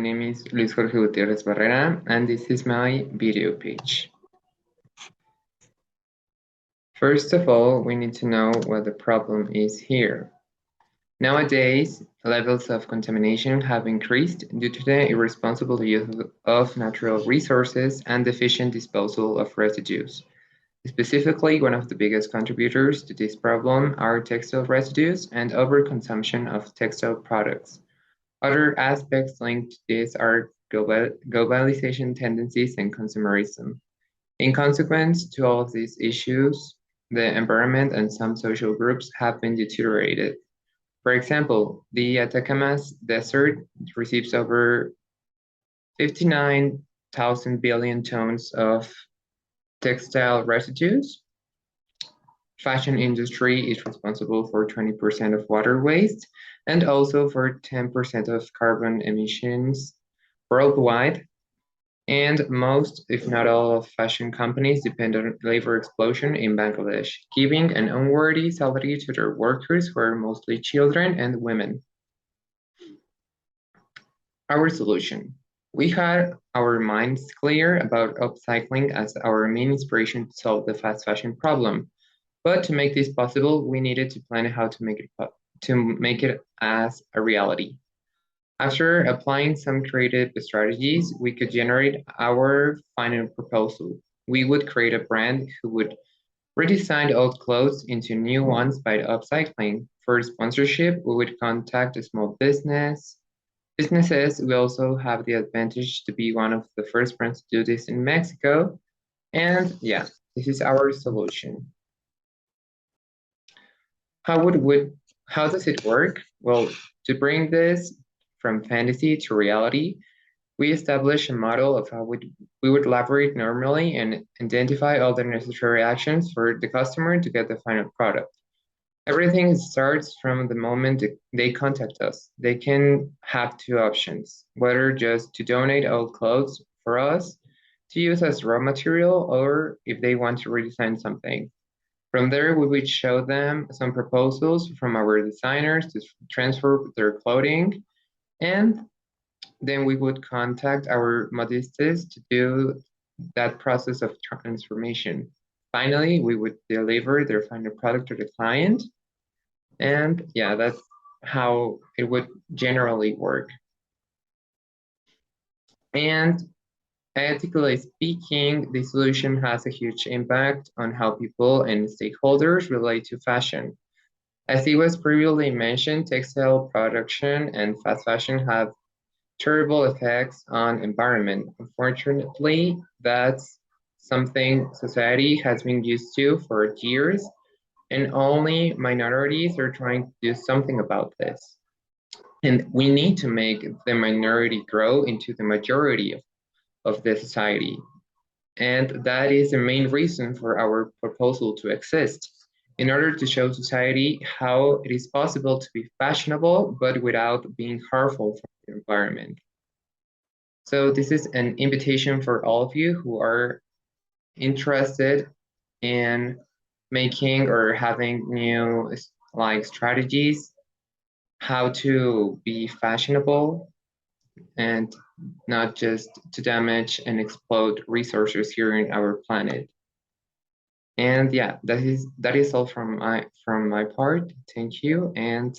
My name is Luis Jorge Gutierrez Barrera, and this is my video page. First of all, we need to know what the problem is here. Nowadays, levels of contamination have increased due to the irresponsible use of natural resources and deficient disposal of residues. Specifically, one of the biggest contributors to this problem are textile residues and overconsumption of textile products. Other aspects linked to this are globalization tendencies and consumerism. In consequence to all of these issues, the environment and some social groups have been deteriorated. For example, the Atacama's desert receives over 59,000 billion tons of textile residues. Fashion industry is responsible for 20% of water waste and also for 10% of carbon emissions worldwide. And most, if not all, of fashion companies depend on labor explosion in Bangladesh, giving an unworthy salary to their workers who are mostly children and women. Our solution. We had our minds clear about upcycling as our main inspiration to solve the fast fashion problem. But to make this possible, we needed to plan how to make it as a reality. After applying some creative strategies, we could generate our final proposal. We would create a brand who would redesign old clothes into new ones by upcycling. For sponsorship, we would contact a small businesses. We also have the advantage to be one of the first brands to do this in Mexico. And yeah, this is our solution. How does it work? Well, to bring this from fantasy to reality, we establish a model of how we would elaborate normally and identify all the necessary actions for the customer to get the final product. Everything starts from the moment they contact us. They can have two options, whether just to donate old clothes for us to use as raw material or if they want to redesign something. From there, we would show them some proposals from our designers to transfer their clothing, and then we would contact our modistes to do that process of transformation. Finally, we would deliver their final product to the client, and yeah, that's how it would generally work. And ethically speaking, the solution has a huge impact on how people and stakeholders relate to fashion. As it was previously mentioned, textile production and fast fashion have terrible effects on environment. Unfortunately, that's something society has been used to for years, and only minorities are trying to do something about this. And we need to make the minority grow into the majority of the society. And that is the main reason for our proposal to exist, in order to show society how it is possible to be fashionable, but without being harmful for the environment. So this is an invitation for all of you who are interested in making or having new strategies, how to be fashionable and not just to damage and exploit resources here in our planet. And yeah, that is all from my part. Thank you, and